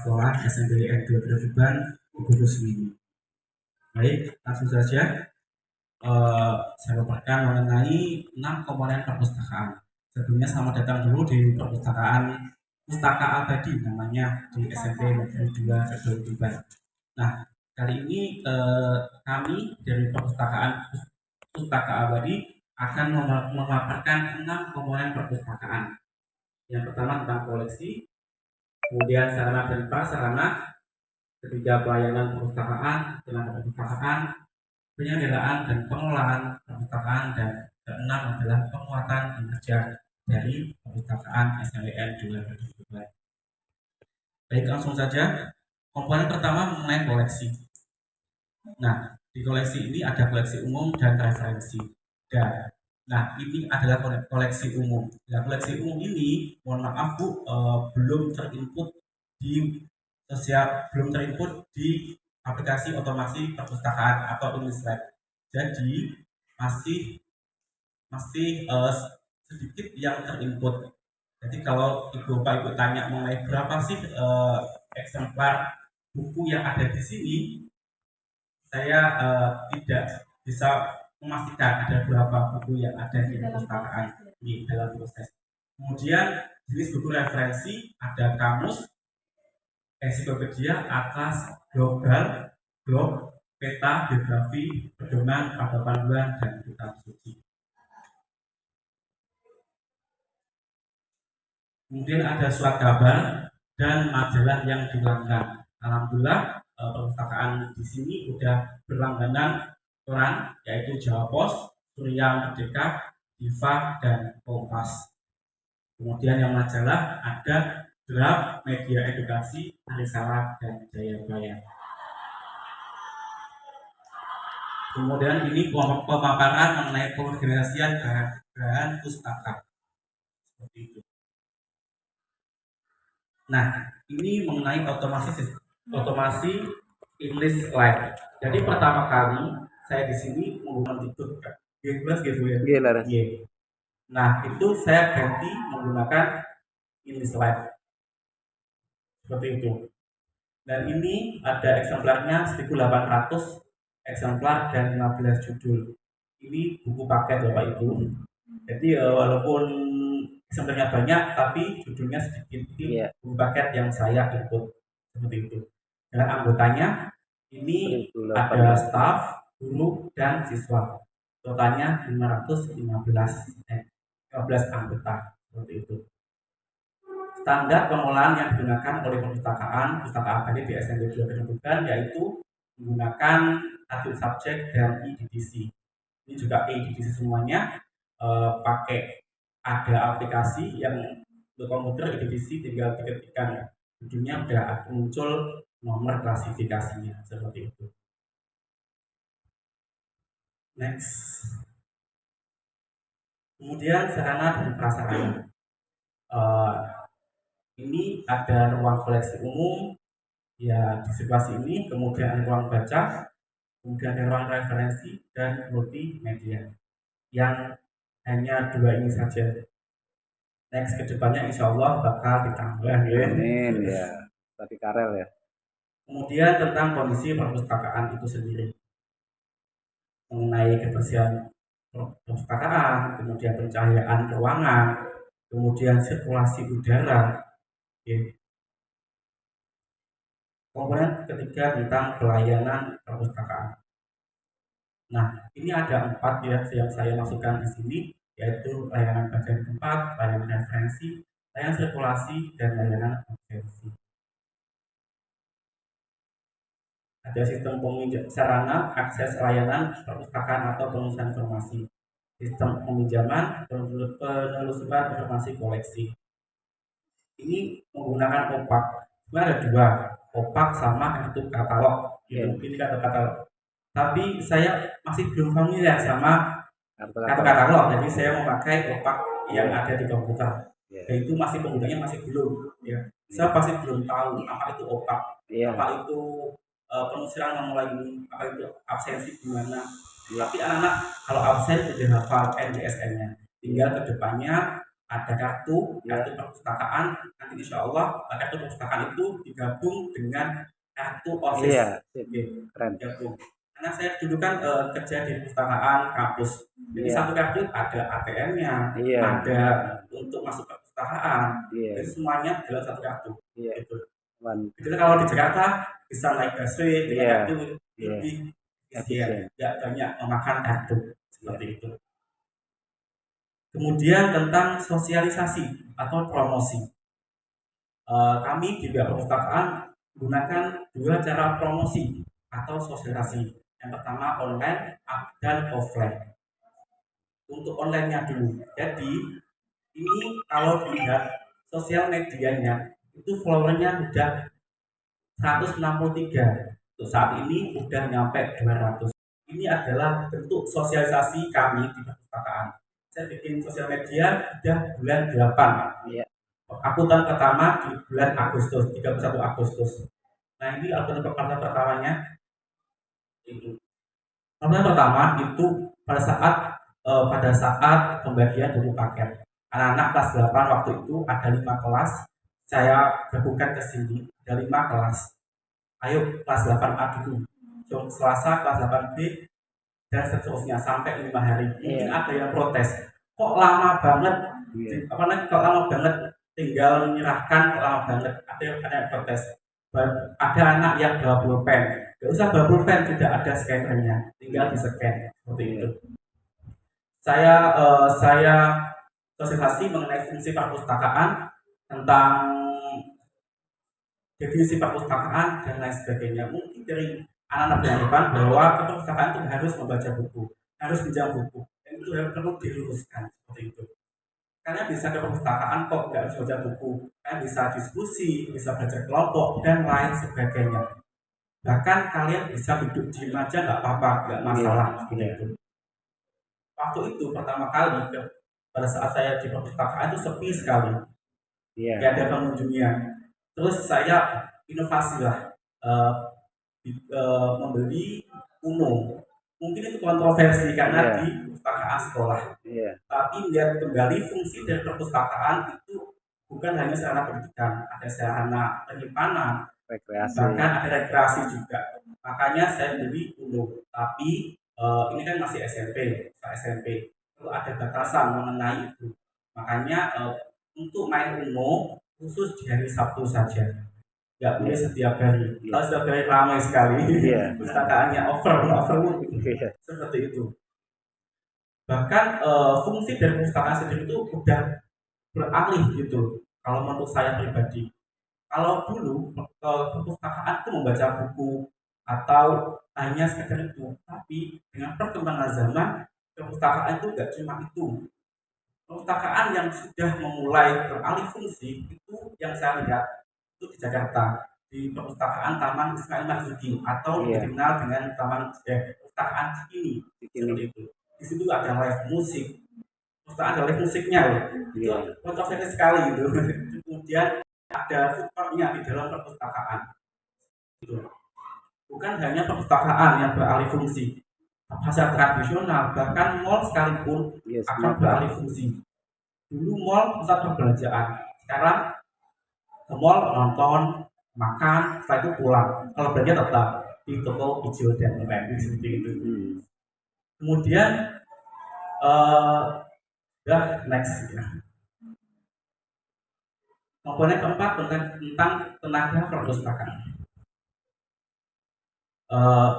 sekolah SMPN 2 Tuban Ibu Rusmini. Baik, langsung saja saya paparkan mengenai 6 komponen perpustakaan. Sebelumnya selamat datang dulu di perpustakaan Pustaka Abadi namanya di SMP Negeri 2 Tuban. Nah, kali ini kami dari perpustakaan Pustaka Abadi akan memaparkan 6 komponen perpustakaan. Yang pertama tentang koleksi, kemudian sarana dan prasarana, ketiga pelayanan perpustakaan, tenaga perpustakaan, penyelenggaraan dan pengelolaan perpustakaan, dan keenam adalah penguatan kinerja dari perpustakaan SMPN 2. Baik, langsung saja. Komponen pertama mengenai koleksi. Nah, di koleksi ini ada koleksi umum dan referensi. Nah, ini adalah koleksi umum. Nah, koleksi umum ini, mohon maaf Bu, belum terinput di aplikasi otomasi perpustakaan atau Inlislab. Jadi masih sedikit yang terinput. Jadi kalau Ibu Bapak tanya mengenai berapa sih eksemplar buku yang ada di sini, saya tidak bisa memastikan ada berapa buku yang ada di perpustakaan ini dalam proses. Kemudian jenis buku referensi ada kamus, ensiklopedia, atlas, global, blog, peta, biografi, pedoman, pada panduan, dan kitab suci. Kemudian ada surat kabar dan majalah yang dilanggan. Alhamdulillah perpustakaan di sini sudah berlangganan koran yaitu Jawa Pos, Surya Merdeka, Diva, dan Kompas. Kemudian yang majalah ada Draft, Media Edukasi, Arisala, dan Jayabaya. Kemudian ini pemaparan mengenai pengorganisasian bahan pustaka. Seperti itu. Nah, ini mengenai otomasi English Live. Jadi pertama kali saya di sini menggunakan TikTok G+ gitu ya. G. Nah, itu saya ganti menggunakan English Live. Seperti itu. Dan ini ada eksemplarnya 1.800 eksemplar dan 15 judul. Ini buku paket Bapak Ibu. Jadi walaupun eksemplarnya banyak tapi judulnya sedikit. Ini buku paket yang saya input seperti itu. Dan anggotanya ini ada staf, guru, dan siswa. Totalnya 15 anggota seperti itu. Standar pengolahan yang digunakan oleh perpustakaan Pustaka Abadi di SMP 2 Tuban yaitu menggunakan satu subjek dan e-DDC. Ini juga e-DDC semuanya pakai ada aplikasi yang untuk komputer e-DDC, tinggal diketikkan judulnya udah muncul nomor klasifikasinya seperti itu. Next. Kemudian sarana dan prasarana. Ini ada ruang koleksi umum ya di sebelah sini, kemudian ada ruang baca, kemudian ada ruang referensi dan multimedia yang hanya 2 ini saja. Next kedepannya insya Allah bakal ditambah ya. Amin ya. Tadi karel ya. Kemudian tentang kondisi perpustakaan itu sendiri, mengenai kebersihan perpustakaan, kemudian pencahayaan ruangan, kemudian sirkulasi udara. Okay. Komponen ketiga tentang pelayanan perpustakaan. Nah, ini ada 4 ya yang saya masukkan di sini, yaitu layanan bagian tempat, layanan referensi, layanan sirkulasi, dan layanan absensi. Ada sistem sarana akses layanan perpustakaan atau penulisan informasi, sistem peminjaman, penelusuran informasi koleksi. Ini menggunakan OPAK. Sebenarnya ada 2, OPAK sama kartu katalog. Ini kartu katalog. Tapi saya masih belum familiar sama kartu katalog, jadi saya memakai OPAK yang ada di komputer. Dan itu masih penggunanya masih belum. Ya. Saya pasti belum tahu apa itu OPAK, apa itu penulisan memulai ini, apa itu absensi gimana. Tapi anak-anak kalau absen sudah hafal NDSN-nya. Tinggal kedepannya ada kartu Ya. perpustakaan. Nanti insya Allah kartu perpustakaan itu digabung dengan kartu OSIS. Iya, sip. Oke, Keren. digabung. Karena saya dulu kan kerja di perpustakaan kampus. Jadi Iya. satu kartu ada ATM-nya, Iya. ada untuk masuk perpustakaan. Iya. Jadi semuanya dalam satu kartu. Iya. Gitu. Mantap. Jadi kalau di Jakarta bisa naik busway dengan Iya. kartu Iya. lebih Efisien. efisien, nggak banyak memakan kartu seperti Iya. itu. Kemudian tentang sosialisasi atau promosi. Kami di pihak perpustakaan gunakan dua cara promosi atau sosialisasi. Yang pertama online dan offline. Untuk online-nya dulu. Jadi ini kalau dilihat sosial medianya itu followernya udah 163. Untuk saat ini udah nyampe 200. Ini adalah bentuk sosialisasi kami di perpustakaan. Saya bikin sosial media udah bulan 8. Iya. Akutan pertama di bulan Agustus, 31 Agustus. Nah ini akutan pertamanya itu. Akutan pertama itu pada saat pembagian buku paket. Anak-anak kelas 8 waktu itu ada 5 kelas. Saya gabungkan ke sini ada 5 kelas. Ayo kelas 8A dulu. Selasa kelas 8B dan seterusnya sampai 5 hari. Mungkin Iya. ada yang protes. Kok lama banget? Iya. Kok lama banget? Tinggal menyerahkan kok lama banget. Ada yang protes. Ada anak yang bawa pulpen. Gak usah bawa pulpen, tidak ada scannernya. Tinggal di scan seperti itu. Saya sosialisasi mengenai fungsi perpustakaan, tentang definisi perpustakaan dan lain sebagainya. Mungkin dari anak-anak beranggapan bahwa perpustakaan itu harus membaca buku, harus pinjam buku, dan itu perlu diluruskan seperti itu. Karena bisa ke perpustakaan kok nggak harus baca buku, kan bisa diskusi, bisa belajar kelompok dan lain sebagainya. Bahkan kalian bisa duduk di aja nggak apa-apa, nggak masalah seperti itu. Waktu itu pertama kali pada saat saya di perpustakaan itu sepi sekali, nggak ada pengunjungnya. Terus saya inovasi lah, membeli Uno. Mungkin itu kontroversi karena di perpustakaan sekolah. Tapi lihat kembali fungsi dari perpustakaan itu bukan hanya sarana pendidikan, ada sarana penyimpanan, rekreasi. bahkan ada rekreasi juga. Makanya saya beli Uno. Tapi ini kan masih SMP, itu ada batasan mengenai itu. Makanya untuk main Uno khusus di hari Sabtu saja, nggak boleh setiap hari. Kalau setiap hari ramai sekali, pustakaannya overload seperti itu. Bahkan fungsi dari perpustakaan sendiri itu udah beralih gitu. Kalau menurut saya pribadi, kalau dulu perpustakaan itu membaca buku atau hanya sekedar itu, tapi dengan perkembangan zaman perpustakaan itu nggak cuma itu. Perpustakaan yang sudah memulai beralih fungsi itu yang saya lihat itu di Jakarta, di perpustakaan Taman Ismail Marzuki atau dikenal dengan perpustakaan Cikini seperti itu. Di situ ada live musik, perpustakaan ada live musiknya loh, itu kontroversi sekali itu. Kemudian ada food court-nya di dalam perpustakaan itu. Bukan hanya perpustakaan yang beralih fungsi, pasar tradisional, bahkan mall sekalipun akan beralih fungsi. Dulu mall pusat perbelanjaan, sekarang ke mall nonton, makan, setelah itu pulang. Kalau belanja tetap di toko hijau dan merah seperti itu. Kemudian next ya. Komponen keempat tentang tenaga perpustakaan.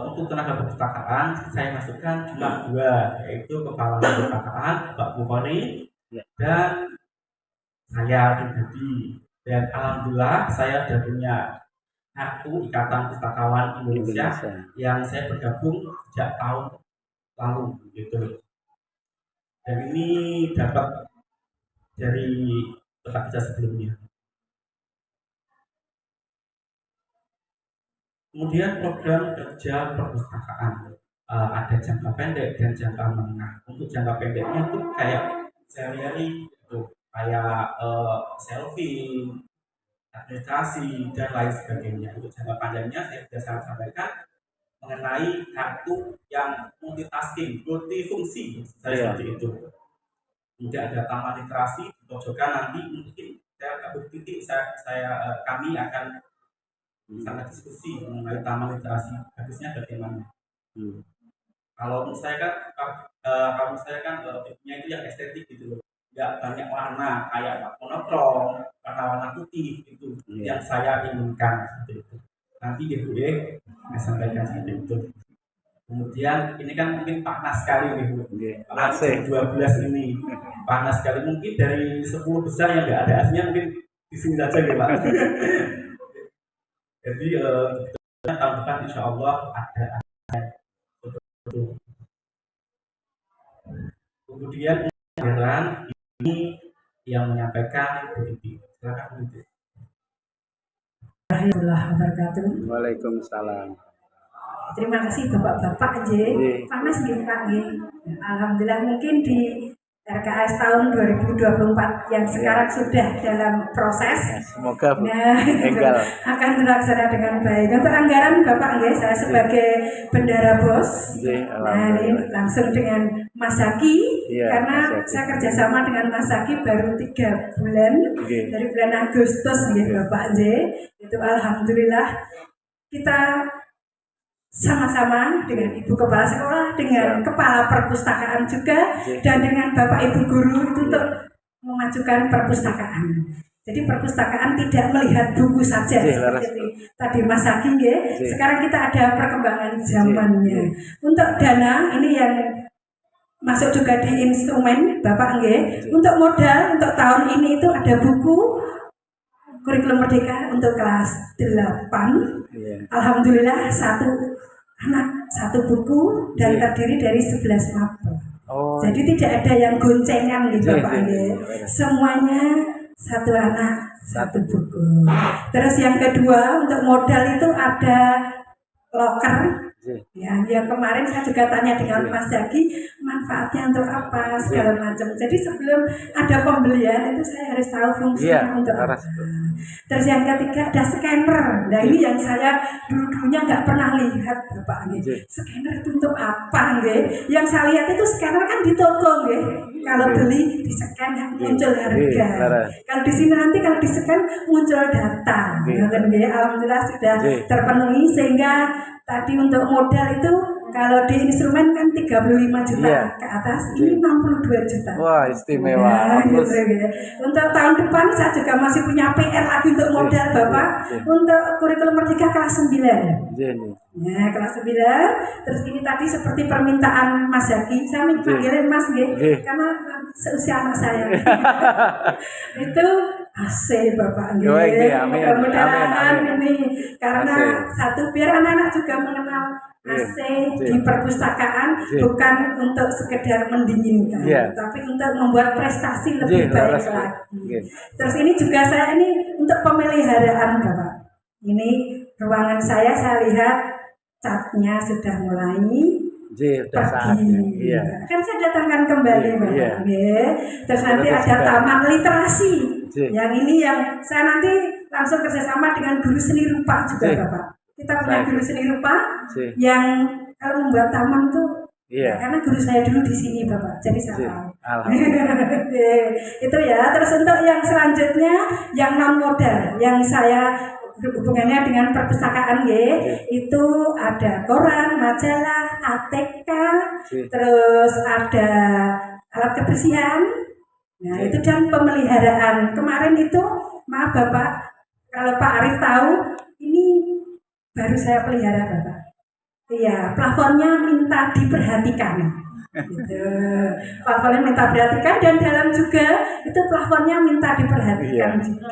Untuk tenaga perpustakaan saya masukkan cuma 2, yaitu kepala perpustakaan Pak Bukhari dan saya pribadi. Dan alhamdulillah saya sudah punya kartu Ikatan Pustakawan Indonesia yang saya bergabung sejak tahun lalu gitu. Dan ini dapat dari tempat kerja sebelumnya. Kemudian program kerja perpustakaan ada jangka pendek dan jangka menengah. Untuk jangka pendeknya itu kayak sehari-hari itu kayak selfie, administrasi dan lain sebagainya. Untuk jangka panjangnya saya sudah sampaikan mengenai kartu yang multitasking, multifungsi seperti itu. kemudian ada taman literasi di pojokan. Nanti mungkin kami akan sangat diskusi mengenai taman literasi bagusnya bagaimana. Kalau menurut saya kan tipenya itu yang estetik gitu loh, nggak banyak warna kayak monokrom, warna-warna putih itu yang saya inginkan seperti itu. Nanti di gue saya sampaikan seperti itu. Kemudian ini kan mungkin panas sekali nih Bu. Jam 12 ini panas sekali, mungkin dari 10 besar yang nggak ada asnya mungkin di sini saja ya Pak. Jadi tahun depan insya Allah ada. Kemudian ini yang menyampaikan begitu. Silakan begitu. Waalaikumsalam. Terima kasih Bapak-bapak panas nggih Pak nggih. Alhamdulillah mungkin di RKS tahun 2024 yang sekarang sudah dalam proses. Semoga akan terlaksana dengan baik. Untuk anggaran Bapak nggih, saya sebagai bendara bos. Nah, ini langsung dengan Mas Zaki karena saya kerjasama dengan Mas Zaki baru 3 bulan dari bulan Agustus nggih Bapak nggih. Itu alhamdulillah kita sama-sama dengan Ibu Kepala Sekolah, dengan Kepala Perpustakaan juga, dan dengan Bapak Ibu Guru itu untuk memajukan perpustakaan. Jadi perpustakaan tidak melihat buku saja seperti tadi Mas Agi, sekarang kita ada perkembangan zamannya. Untuk dana ini yang masuk juga di instrumen Bapak untuk modal untuk tahun ini itu ada buku Kurikulum Merdeka untuk kelas 8. Alhamdulillah satu buku dan terdiri dari 11 mapel. Jadi tidak ada yang goncengan gitu Bapak semuanya satu anak satu buku. Terus yang kedua untuk modal itu ada loker. Ya, yang kemarin saya juga tanya dengan Mas Zaki manfaatnya untuk apa segala macam. Jadi sebelum ada pembelian itu saya harus tahu fungsinya untuk apa. Terus yang ketiga ada scanner. Nah ini yang saya dulunya nggak pernah lihat Bapak scanner itu untuk apa Yang saya lihat itu scanner kan di toko kalau beli di scan muncul harga. Kalau di sini nanti kalau di scan muncul data. Alhamdulillah sudah terpenuhi sehingga tadi untuk modal itu kalau di instrumen kan 35 juta ke atas, ini 62 juta. Wah, istimewa. Untuk tahun depan saya juga masih punya PR lagi untuk modal Bapak. Untuk Kurikulum Merdeka kelas 9. Nah, kelas 9. Terus ini tadi seperti permintaan Mas Zaki, saya panggilnya Mas karena seusia anak saya. Itu AC Bapak mudah-mudahan ini karena satu biar anak-anak juga mengenal AC di perpustakaan bukan untuk sekedar mendinginkan, tapi untuk membuat prestasi lebih baik lagi. Terus ini juga saya ini untuk pemeliharaan Bapak. Ini ruangan saya lihat catnya sudah mulai pergi. Kan saya datangkan kembali Bapak. Terus nanti ada taman literasi. Yang ini yang saya nanti langsung kerjasama dengan guru seni rupa juga Bapak. Kita punya guru seni rupa yang kalau membuat taman tuh karena guru saya dulu di sini Bapak, jadi saya tahu. Itu ya. Terus untuk yang selanjutnya yang non modal yang saya hubungannya dengan perpustakaan itu ada koran, majalah, ATK, terus ada alat kebersihan. Nah itu dan pemeliharaan. Kemarin itu maaf Bapak, kalau Pak Arif tahu ini baru saya pelihara Bapak. Iya, plafonnya minta diperhatikan. Gitu. Plafonnya minta diperhatikan dan dalam juga itu plafonnya minta diperhatikan juga.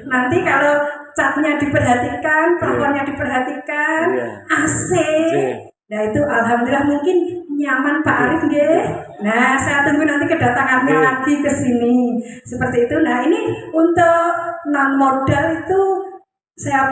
Nanti kalau catnya diperhatikan, plafonnya diperhatikan, AC. Nah itu alhamdulillah mungkin nyaman Pak Arif Nah saya tunggu nanti kedatangannya lagi ke sini. Seperti itu. Nah ini untuk non modal itu saya